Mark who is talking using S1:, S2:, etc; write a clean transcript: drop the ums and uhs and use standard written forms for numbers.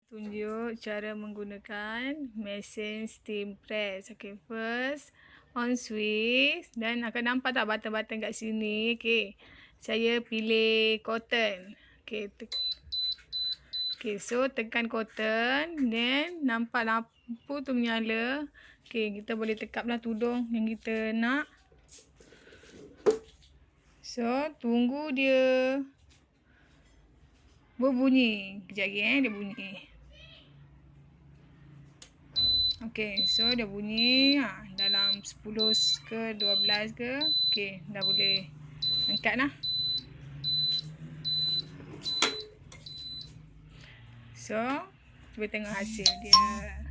S1: Tunjuk cara menggunakan mesin steam press. Okay, first on switch dan akan nampak tak button-button kat sini. Okay, saya pilih cotton. Okay, so tekan cotton, then nampak lampu tu menyala. Okay, kita boleh tekaplah tudung yang kita nak. So, tunggu dia berbunyi. Kejap lagi dia bunyi. Okay, so dia bunyi dalam 10 ke 12 ke. Okay, dah boleh angkat lah. So, cuba tengok hasil dia.